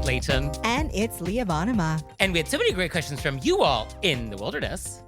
Layton. And it's Leah Bonema. And we had so many great questions from you all in the wilderness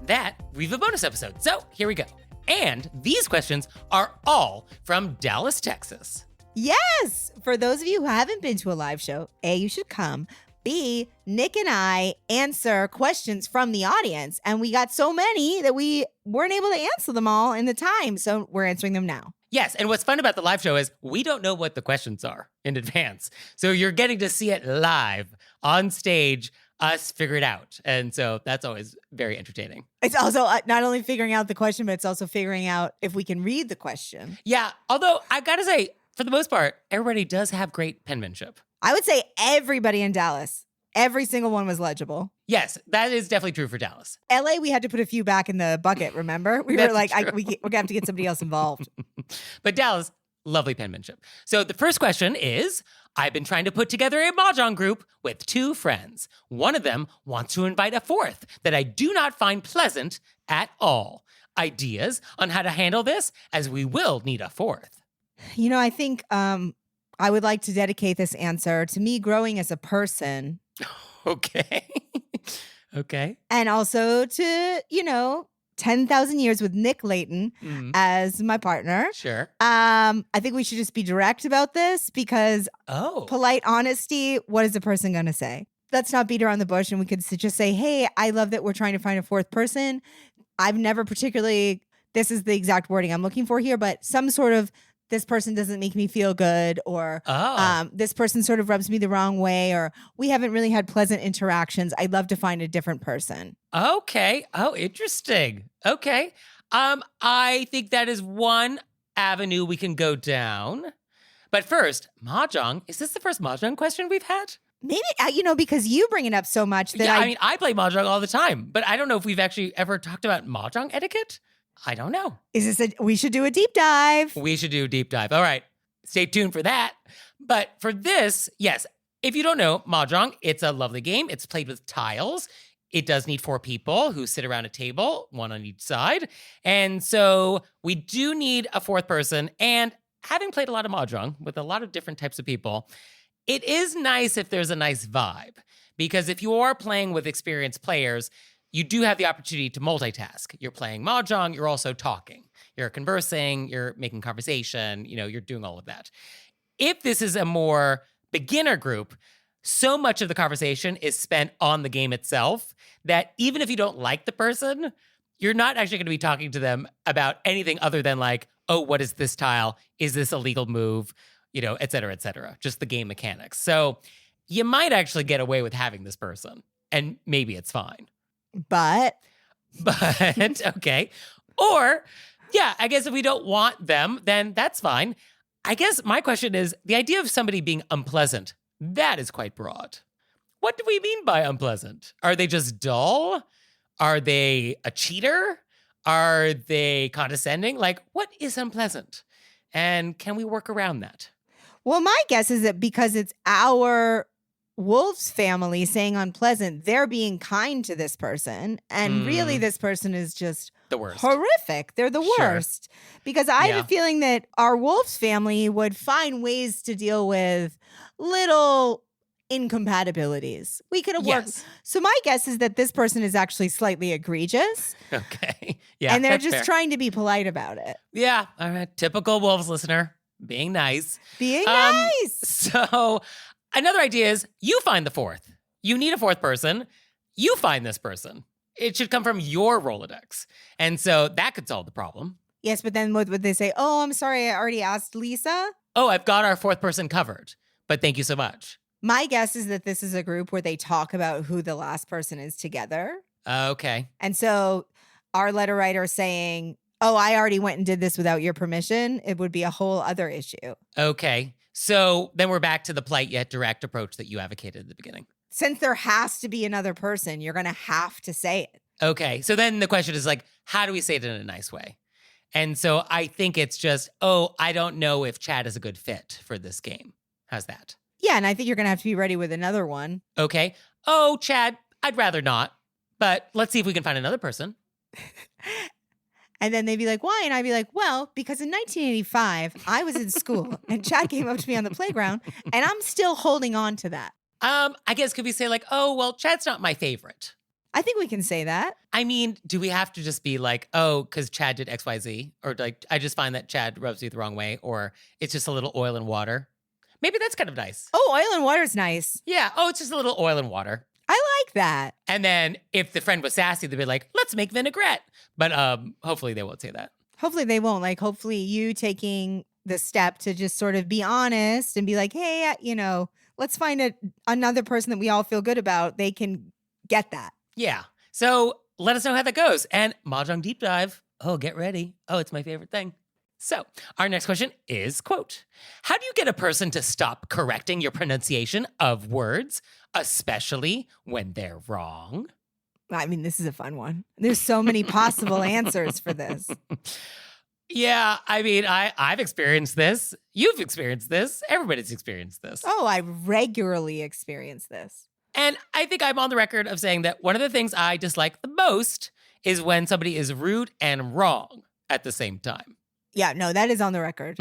that we have a bonus episode. So here we go. And these questions are all from Dallas, Texas. Yes! For those of you who haven't been to a live show, A, you should come. B, Nick and I answer questions from the audience. And we got so many that we weren't able to answer them all in the time. So we're answering them now. Yes, and what's fun about the live show is we don't know what the questions are in advance. So you're getting to see it live on stage, us figure it out. And so that's always very entertaining. It's also not only figuring out the question, but it's also figuring out if we can read the question. Yeah, although I gotta say, for the most part, everybody does have great penmanship. I would say everybody in Dallas, every single one was legible. Yes, that is definitely true for Dallas. LA, we had to put a few back in the bucket, remember? We were like, we're going to have to get somebody else involved. But Dallas, lovely penmanship. So the first question is, I've been trying to put together a Mahjong group with 2 friends. One of them wants to invite a fourth that I do not find pleasant at all. Ideas on how to handle this, as we will need a fourth. You know, I think I would like to dedicate this answer to me growing as a person. Okay. Okay. And also to, 10,000 years with Nick Layton as my partner. Sure. I think we should just be direct about this because polite honesty, what is the person going to say? Let's not beat around the bush and we could just say, hey, I love that we're trying to find a fourth person. I've never particularly, this is the exact wording I'm looking for here, but some sort of this person doesn't make me feel good, or this person sort of rubs me the wrong way, or we haven't really had pleasant interactions. I'd love to find a different person. Okay. Oh, interesting. Okay. I think that is one avenue we can go down. But first, Mahjong. Is this the first Mahjong question we've had? Maybe, because you bring it up so much that I play Mahjong all the time, but I don't know if we've actually ever talked about Mahjong etiquette. I don't know. We should do a deep dive. We should do a deep dive. All right. Stay tuned for that. But for this, yes, if you don't know, Mahjong, it's a lovely game. It's played with tiles. It does need 4 people who sit around a table, 1 on each side. And so we do need a fourth person. And having played a lot of Mahjong with a lot of different types of people, it is nice if there's a nice vibe. Because if you are playing with experienced players, you do have the opportunity to multitask. You're playing Mahjong, you're also talking. You're conversing, you're making conversation, you're doing all of that. If this is a more beginner group, so much of the conversation is spent on the game itself that even if you don't like the person, you're not actually going to be talking to them about anything other than like, oh, what is this tile? Is this a legal move? Et cetera, et cetera. Just the game mechanics. So you might actually get away with having this person, and maybe it's fine. But okay. Or, yeah, I guess if we don't want them, then that's fine. I guess my question is, the idea of somebody being unpleasant, that is quite broad. What do we mean by unpleasant? Are they just dull? Are they a cheater? Are they condescending? Like, what is unpleasant? And can we work around that? Well, my guess is that because it's our Wolf's family saying unpleasant, they're being kind to this person. And really, this person is just the worst. Horrific. They're the worst. Because I have a feeling that our Wolf's family would find ways to deal with little incompatibilities. We could have worked. So my guess is that this person is actually slightly egregious. Okay. Yeah. And they're just trying to be polite about it. Yeah. All right. Typical Wolves listener. Being nice. Being nice. So another idea is you find the fourth. You need a fourth person. You find this person. It should come from your Rolodex. And so that could solve the problem. Yes, but then what would they say? Oh, I'm sorry, I already asked Lisa. Oh, I've got our fourth person covered, but thank you so much. My guess is that this is a group where they talk about who the last person is together. Okay. And so our letter writer saying, oh, I already went and did this without your permission, it would be a whole other issue. Okay. So then we're back to the polite yet direct approach that you advocated at the beginning. Since there has to be another person, you're going to have to say it. Okay. So then the question is like, how do we say it in a nice way? And so I think it's just, oh, I don't know if Chad is a good fit for this game. How's that? Yeah, and I think you're going to have to be ready with another one. Okay. Oh, Chad, I'd rather not. But let's see if we can find another person. And then they'd be like, why? And I'd be like, well, because in 1985, I was in school and Chad came up to me on the playground and I'm still holding on to that. I guess could we say like, oh, well, Chad's not my favorite. I think we can say that. I mean, do we have to just be like, oh, because Chad did X, Y, Z? Or like, I just find that Chad rubs me the wrong way, or it's just a little oil and water. Maybe that's kind of nice. Oh, oil and water is nice. Yeah. Oh, it's just a little oil and water. I like that. And then if the friend was sassy, they'd be like, let's make vinaigrette. But hopefully they won't say that. Hopefully they won't. Like, hopefully you taking the step to just sort of be honest and be like, hey, let's find another person that we all feel good about. They can get that. Yeah. So let us know how that goes. And Mahjong Deep Dive. Oh, get ready. Oh, it's my favorite thing. So our next question is, quote, how do you get a person to stop correcting your pronunciation of words, especially when they're wrong? I mean, this is a fun one. There's so many possible answers for this. Yeah, I mean, I've experienced this. You've experienced this. Everybody's experienced this. Oh, I regularly experience this. And I think I'm on the record of saying that one of the things I dislike the most is when somebody is rude and wrong at the same time. Yeah, no, that is on the record.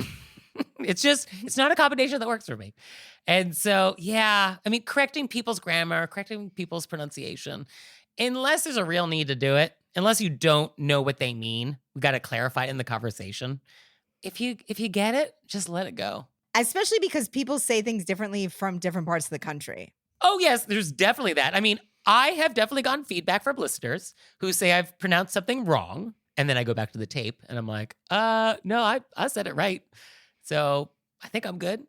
It's not a combination that works for me. And so, yeah, I mean, correcting people's grammar, correcting people's pronunciation, unless there's a real need to do it, unless you don't know what they mean, we got to clarify it in the conversation. If you get it, just let it go. Especially because people say things differently from different parts of the country. Oh, yes, there's definitely that. I mean, I have definitely gotten feedback from listeners who say I've pronounced something wrong. And then I go back to the tape and I'm like, no, I said it right. So I think I'm good.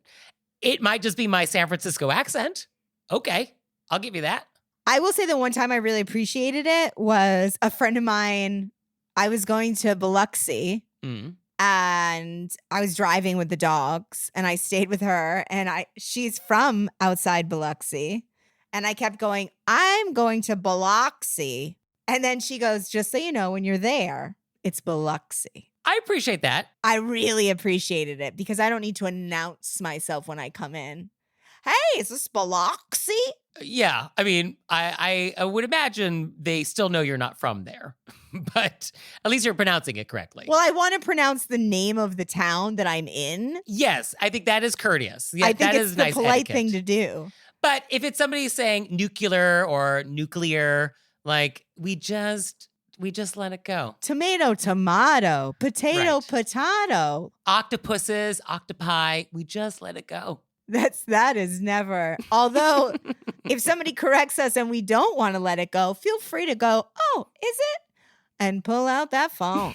It might just be my San Francisco accent. Okay, I'll give you that. I will say the one time I really appreciated it was a friend of mine. I was going to Biloxi and I was driving with the dogs and I stayed with her and she's from outside Biloxi. And I kept going, I'm going to Biloxi. And then she goes, just so you know, when you're there, it's Biloxi. I appreciate that. I really appreciated it because I don't need to announce myself when I come in. Hey, is this Biloxi? Yeah, I mean, I would imagine they still know you're not from there, but at least you're pronouncing it correctly. Well, I want to pronounce the name of the town that I'm in. Yes, I think that is courteous. Yeah, I think that it's is the nice polite etiquette. thing to do. But if it's somebody saying nuclear or nuclear, like we just let it go. Tomato, tomato, potato, Right. potato. Octopuses, octopi, we just let it go. That is never. Although, if somebody corrects us and we don't want to let it go, feel free to go, oh, is it? And pull out that phone.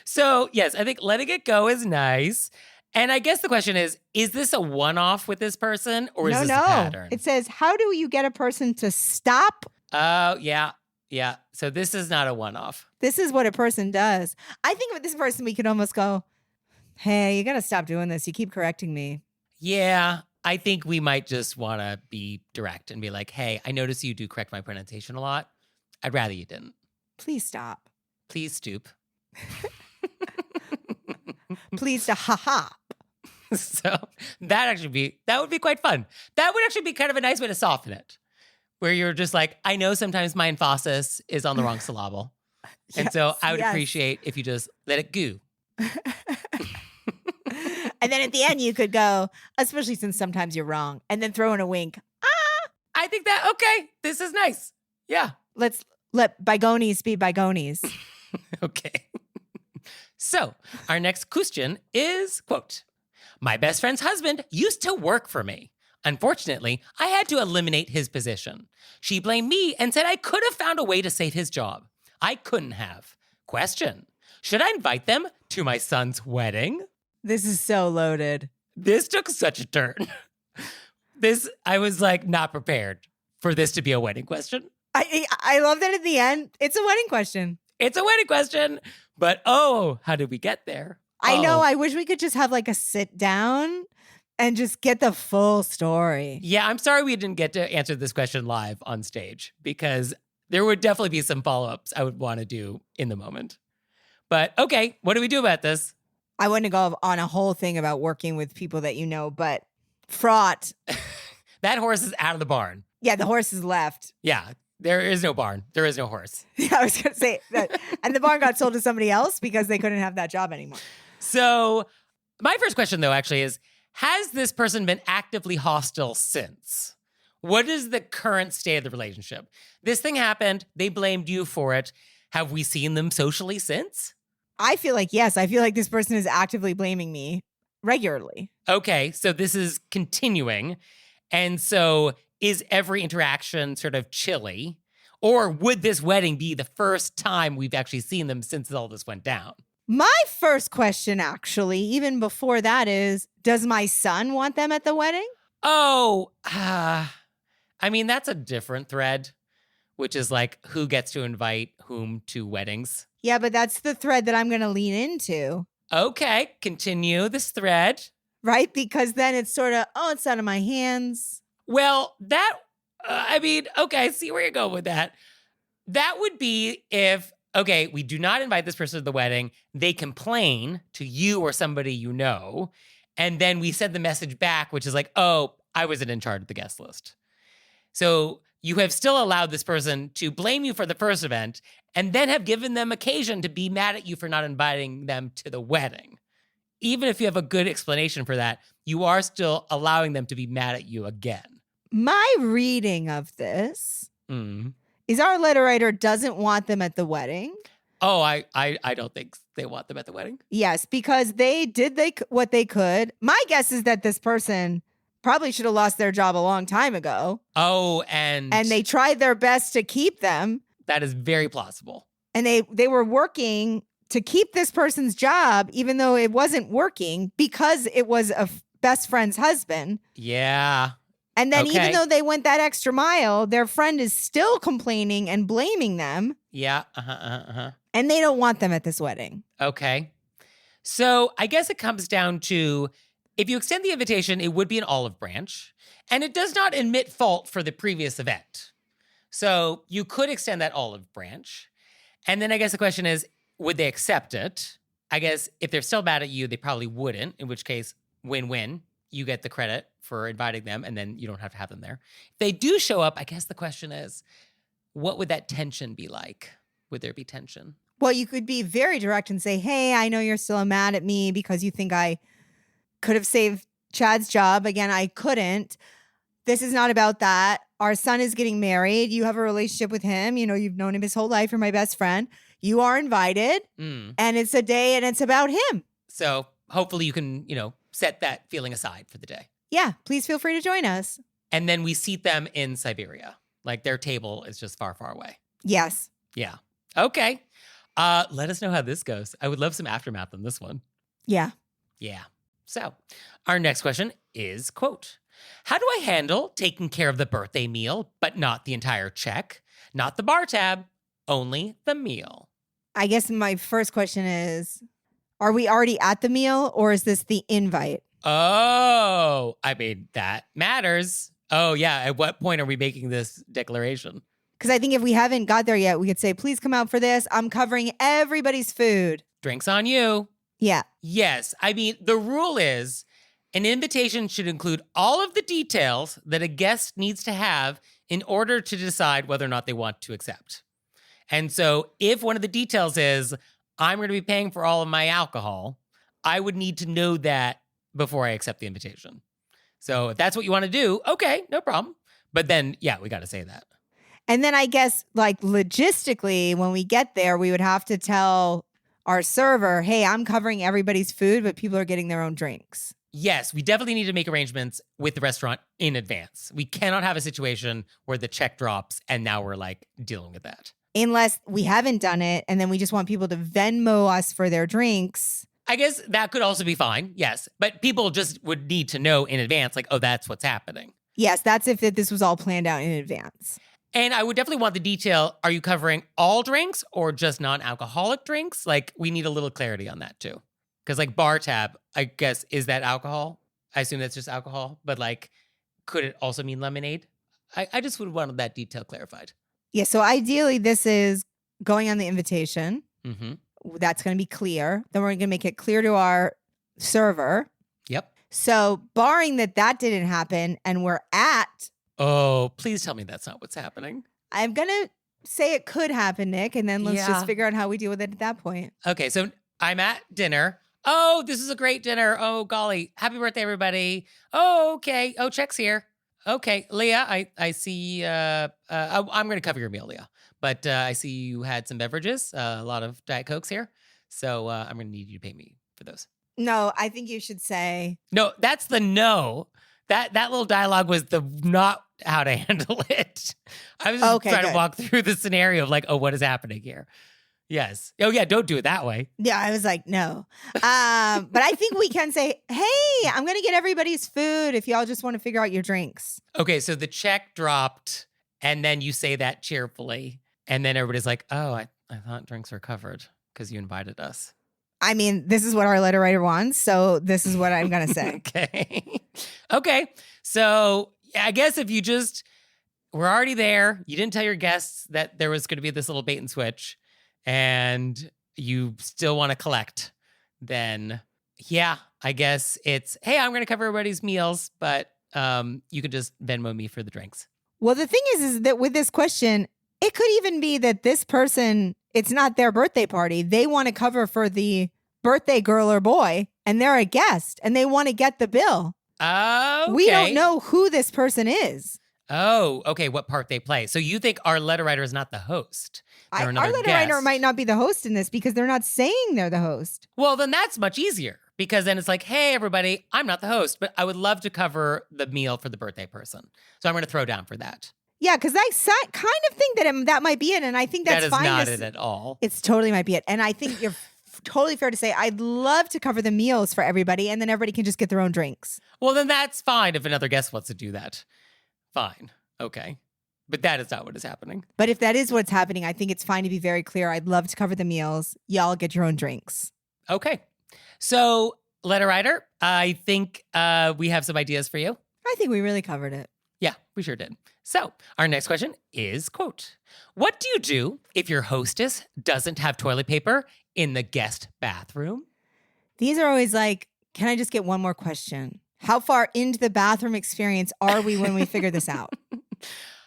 So, yes, I think letting it go is nice. And I guess the question is this a one-off with this person or is this a pattern? It says, how do you get a person to stop? Oh, yeah. Yeah. So this is not a one-off. This is what a person does. I think with this person, we could almost go, hey, you got to stop doing this. You keep correcting me. Yeah. I think we might just want to be direct and be like, hey, I notice you do correct my pronunciation a lot. I'd rather you didn't. Please stop. Please stoop. Please to ha-ha. So that would be quite fun. That would actually be kind of a nice way to soften it. Where you're just like, I know sometimes my emphasis is on the wrong syllable. And so I would appreciate if you just let it go. And then at the end, you could go, especially since sometimes you're wrong, and then throw in a wink. I think that, okay, this is nice. Yeah. Let's let bygonies be bygonies. Okay. So our next question is, quote, my best friend's husband used to work for me. Unfortunately, I had to eliminate his position. She blamed me and said I could have found a way to save his job. I couldn't have. Question, should I invite them to my son's wedding? This is so loaded. This took such a turn. I was like not prepared for this to be a wedding question. I love that at the end, it's a wedding question. It's a wedding question, but how did we get there? I know, I wish we could just have like a sit down and just get the full story. Yeah, I'm sorry we didn't get to answer this question live on stage because there would definitely be some follow-ups I would want to do in the moment. But okay, what do we do about this? I wouldn't go on a whole thing about working with people that you know, but fraught. That horse is out of the barn. Yeah, the horse is left. Yeah, There is no barn. There is no horse. Yeah, I was going to say that. And the barn got sold to somebody else because they couldn't have that job anymore. So my first question, though, actually is, has this person been actively hostile since? What is the current state of the relationship? This thing happened. They blamed you for it. Have we seen them socially since? I feel like, yes. I feel like this person is actively blaming me regularly. Okay, so this is continuing. And so is every interaction sort of chilly? Or would this wedding be the first time we've actually seen them since all this went down? My first question, actually, even before that is, does my son want them at the wedding? Oh, I mean, that's a different thread, which is like who gets to invite whom to weddings. Yeah, but that's the thread that I'm going to lean into. Okay, continue this thread. Right? Because then it's sort of, oh, it's out of my hands. Well, that, okay, I see where you're going with that. That would be if, okay, we do not invite this person to the wedding. They complain to you or somebody you know. And then we send the message back, which is like, oh, I wasn't in charge of the guest list. So you have still allowed this person to blame you for the first event and then have given them occasion to be mad at you for not inviting them to the wedding. Even if you have a good explanation for that, you are still allowing them to be mad at you again. My reading of this is our letter writer doesn't want them at the wedding. Oh, I don't think they want them at the wedding. Yes, because they did what they could. My guess is that this person probably should have lost their job a long time ago. Oh, and they tried their best to keep them. That is very plausible. And they were working to keep this person's job, even though it wasn't working because it was a best friend's husband. Yeah. And then even though they went that extra mile, their friend is still complaining and blaming them. Yeah. And they don't want them at this wedding. Okay. So I guess it comes down to, if you extend the invitation, it would be an olive branch. And it does not admit fault for the previous event. So you could extend that olive branch. And then I guess the question is, would they accept it? I guess if they're still mad at you, they probably wouldn't, in which case, win-win. You get the credit for inviting them, and then you don't have to have them there. If they do show up, I guess the question is, what would that tension be like? Would there be tension? Well, you could be very direct and say, hey, I know you're still mad at me because you think I could have saved Chad's job. Again, I couldn't. This is not about that. Our son is getting married. You have a relationship with him. You know, you've known him his whole life. You're my best friend. You are invited, and it's a day, and it's about him. So hopefully you can, set that feeling aside for the day. Yeah, please feel free to join us. And then we seat them in Siberia. Like their table is just far, far away. Yes. Yeah. Okay. Let us know how this goes. I would love some aftermath on this one. Yeah. Yeah. So our next question is, quote, how do I handle taking care of the birthday meal, but not the entire check? Not the bar tab, only the meal. I guess my first question is, are we already at the meal or is this the invite? Oh, I mean, that matters. Oh, yeah. At what point are we making this declaration? Because I think if we haven't got there yet, we could say, please come out for this. I'm covering everybody's food. Drinks on you. Yeah. Yes. I mean, the rule is an invitation should include all of the details that a guest needs to have in order to decide whether or not they want to accept. And so if one of the details is, I'm going to be paying for all of my alcohol, I would need to know that before I accept the invitation. So if that's what you want to do, okay, no problem. But then, yeah, we got to say that. And then I guess, like, logistically, when we get there, we would have to tell our server, hey, I'm covering everybody's food, but people are getting their own drinks. Yes, we definitely need to make arrangements with the restaurant in advance. We cannot have a situation where the check drops and now we're like dealing with that. Unless we haven't done it and then we just want people to Venmo us for their drinks. I guess that could also be fine, yes. But people just would need to know in advance, like, oh, that's what's happening. Yes, that's if this was all planned out in advance. And I would definitely want the detail, are you covering all drinks or just non-alcoholic drinks? Like, we need a little clarity on that too. Because like bar tab, I guess, is that alcohol? I assume that's just alcohol. But like, could it also mean lemonade? I just would want that detail clarified. Yeah, so ideally this is going on the invitation. Mm-hmm. That's going to be clear. Then we're going to make it clear to our server. Yep. So barring that didn't happen and we're at... Oh, please tell me that's not what's happening. I'm going to say it could happen, Nick, and then let's just figure out how we deal with it at that point. Okay, so I'm at dinner. Oh, this is a great dinner. Oh, golly. Happy birthday, everybody. Oh, okay. Oh, check's here. Okay, Leah, I see, I'm going to cover your meal, Leah. But I see you had some beverages, a lot of Diet Cokes here. So I'm going to need you to pay me for those. No, I think you should say. No, that's the no. That little dialogue was the not how to handle it. I was just trying to walk through the scenario of like, oh, what is happening here? Yes. Oh, yeah, don't do it that way. Yeah, I was like, no. But I think we can say, hey, I'm going to get everybody's food if y'all just want to figure out your drinks. Okay, so the check dropped, and then you say that cheerfully. And then everybody's like, oh, I thought drinks were covered because you invited us. I mean, this is what our letter writer wants, so this is what I'm going to say. Okay. So I guess if you just were already there, you didn't tell your guests that there was going to be this little bait and switch, and you still want to collect, then yeah, I guess it's, hey, I'm going to cover everybody's meals, but you can just Venmo me for the drinks. Well, the thing is that with this question, it could even be that this person, it's not their birthday party. They want to cover for the birthday girl or boy, and they're a guest, and they want to get the bill. Oh, okay. We don't know who this person is. Oh, okay, what part they play. So you think our letter writer is not the host? Our letter writer might not be the host in this because they're not saying they're the host. Well, then that's much easier because then it's like, hey, everybody, I'm not the host, but I would love to cover the meal for the birthday person. So I'm going to throw down for that. Yeah, because I kind of think that that might be it, and I think that's fine. That is not it at all. It's totally might be it. And I think you're totally fair to say I'd love to cover the meals for everybody, and then everybody can just get their own drinks. Well, then that's fine if another guest wants to do that. Fine. Okay. But that is not what is happening. But if that is what's happening, I think it's fine to be very clear. I'd love to cover the meals. Y'all get your own drinks. Okay. So, letter writer, I think we have some ideas for you. I think we really covered it. Yeah, we sure did. So, our next question is, quote, what do you do if your hostess doesn't have toilet paper in the guest bathroom? These are always like, can I just get one more question? How far into the bathroom experience are we when we figure this out?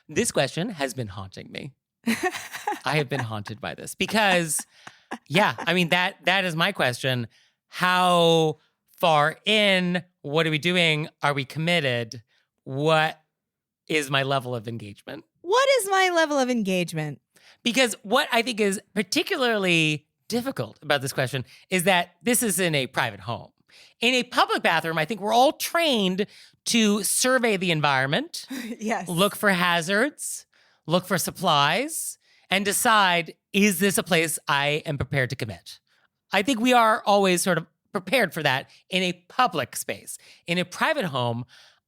This question has been haunting me. I have been haunted by this because, yeah, I mean, that is my question. How far in? What are we doing? Are we committed? What is my level of engagement? What is my level of engagement? Because what I think is particularly difficult about this question is that this is in a private home. In a public bathroom, I think we're all trained to survey the environment, yes, look for hazards, look for supplies, and decide, is this a place I am prepared to commit? I think we are always sort of prepared for that in a public space. In a private home,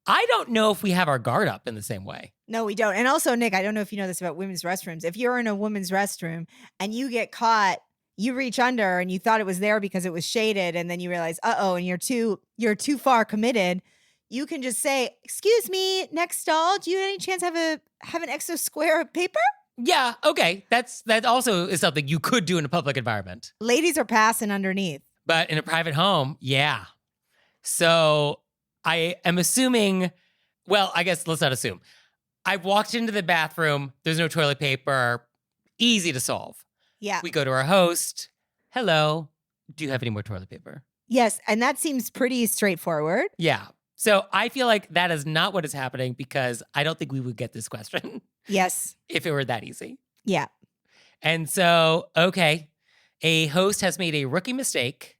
I don't know if we have our guard up in the same way. No, we don't. And also, Nick, I don't know if you know this about women's restrooms. If you're in a women's restroom and you get caught, you reach under and you thought it was there because it was shaded, and then you realize, and you're too far committed. You can just say, "Excuse me, next stall. Do you any chance have an extra square of paper?" Yeah, okay. That also is something you could do in a public environment. Ladies are passing underneath. But in a private home, yeah. So I am assuming, well, I guess let's not assume. I've walked into the bathroom. There's no toilet paper. Easy to solve. Yeah. We go to our host. Hello. Do you have any more toilet paper? Yes. And that seems pretty straightforward. Yeah. So I feel like that is not what is happening because I don't think we would get this question. Yes. If it were that easy. Yeah. And so, okay, a host has made a rookie mistake.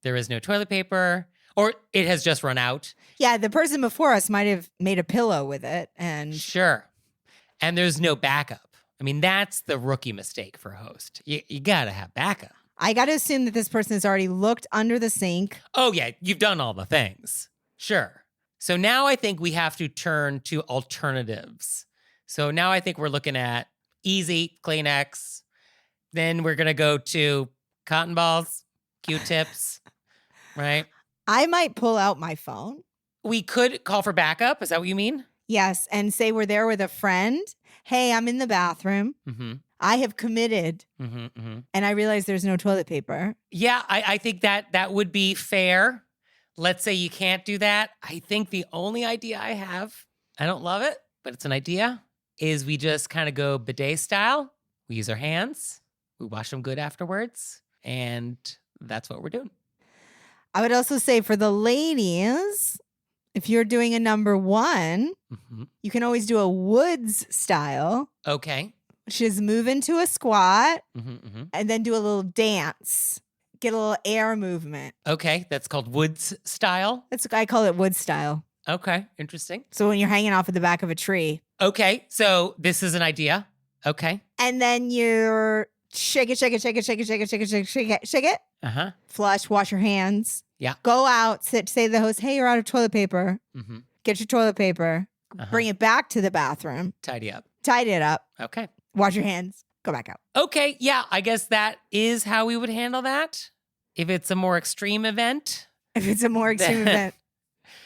There is no toilet paper, or it has just run out. Yeah, the person before us might have made a pillow with it. And sure. And there's no backup. I mean, that's the rookie mistake for a host. You got to have backup. I got to assume that this person has already looked under the sink. Oh, yeah, you've done all the things. Sure. So now I think we have to turn to alternatives. So now I think we're looking at easy Kleenex. Then we're going to go to cotton balls, Q-tips, right? I might pull out my phone. We could call for backup. Is that what you mean? Yes. And say we're there with a friend. Hey, I'm in the bathroom. Mm-hmm. I have committed. Mm-hmm, mm-hmm. And I realize there's no toilet paper. Yeah, I think that would be fair. Let's say you can't do that. I think the only idea I have, I don't love it, but it's an idea, is we just kind of go bidet style. We use our hands. We wash them good afterwards. And that's what we're doing. I would also say for the ladies, if you're doing a number one, you can always do a woods style. Okay. Which is move into a squat and then do a little dance. Get a little air movement. Okay. That's called woods style. I call it wood style. Okay. Interesting. So when you're hanging off at the back of a tree. Okay. So this is an idea. Okay. And then you're shake it. Flush, wash your hands. Yeah. Go out, say to the host, hey, you're out of toilet paper. Get your toilet paper. Bring it back to the bathroom. Tidy up. Tidy it up. Okay. Wash your hands. Go back out. Okay. Yeah. I guess that is how we would handle that. If it's a more extreme event. If it's a more extreme event,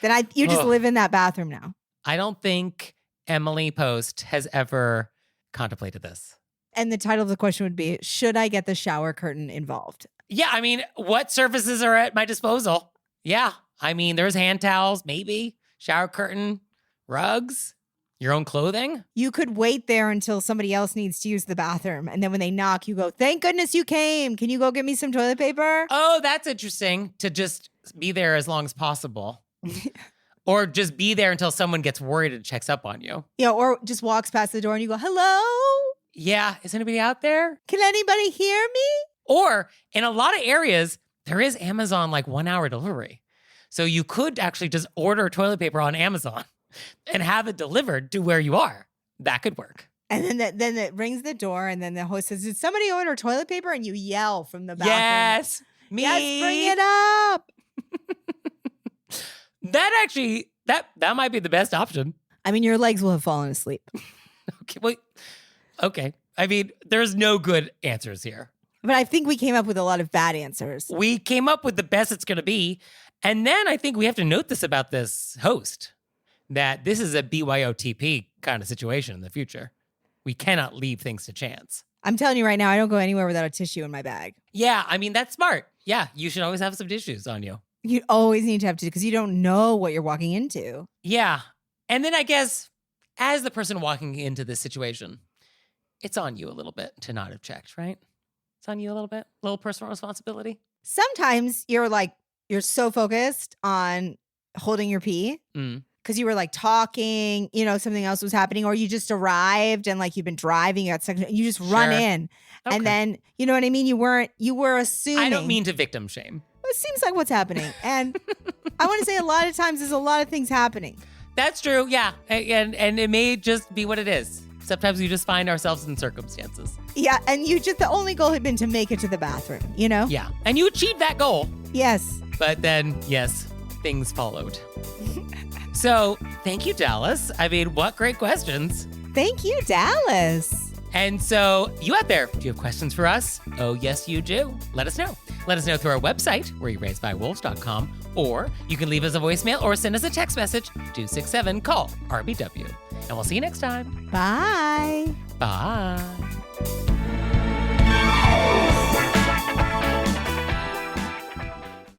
then you just live in that bathroom now. I don't think Emily Post has ever contemplated this. And the title of the question would be, should I get the shower curtain involved? Yeah, I mean, what surfaces are at my disposal? Yeah, I mean, there's hand towels, maybe, shower curtain, rugs, your own clothing. You could wait there until somebody else needs to use the bathroom. And then when they knock, you go, thank goodness you came. Can you go get me some toilet paper? Oh, that's interesting, to just be there as long as possible. Or just be there until someone gets worried and checks up on you. Yeah, or just walks past the door and you go, hello? Yeah, is anybody out there? Can anybody hear me? Or in a lot of areas, there is Amazon like 1 hour delivery. So you could actually just order toilet paper on Amazon and have it delivered to where you are. That could work. And then it rings the door and then the host says, did somebody order toilet paper? And you yell from the bathroom. Yes, me. Yes, bring it up. That actually, that might be the best option. I mean, your legs will have fallen asleep. Okay. I mean, there's no good answers here. But I think we came up with a lot of bad answers. We came up with the best it's going to be. And then I think we have to note this about this host, that this is a BYOTP kind of situation in the future. We cannot leave things to chance. I'm telling you right now, I don't go anywhere without a tissue in my bag. Yeah, I mean, that's smart. Yeah, you should always have some tissues on you. You always need to have tissue because you don't know what you're walking into. Yeah. And then I guess as the person walking into this situation, it's on you a little bit to not have checked, right? It's on you a little bit, a little personal responsibility. Sometimes you're so focused on holding your pee because you were like talking, something else was happening, or you just arrived and like you've been driving, you just run in. Okay. And then, you know what I mean? You were assuming. I don't mean to victim shame. It seems like what's happening. And I want to say a lot of times there's a lot of things happening. That's true. Yeah. And it may just be what it is. Sometimes we just find ourselves in circumstances. Yeah. And the only goal had been to make it to the bathroom, Yeah. And you achieved that goal. Yes. But then, yes, things followed. So thank you, Dallas. I mean, what great questions. Thank you, Dallas. And so you out there, do you have questions for us? Oh, yes, you do. Let us know. Let us know through our website, wereyouraised-by-wolves.com, or you can leave us a voicemail or send us a text message, 267-CALL-RBW. And we'll see you next time. Bye. Bye.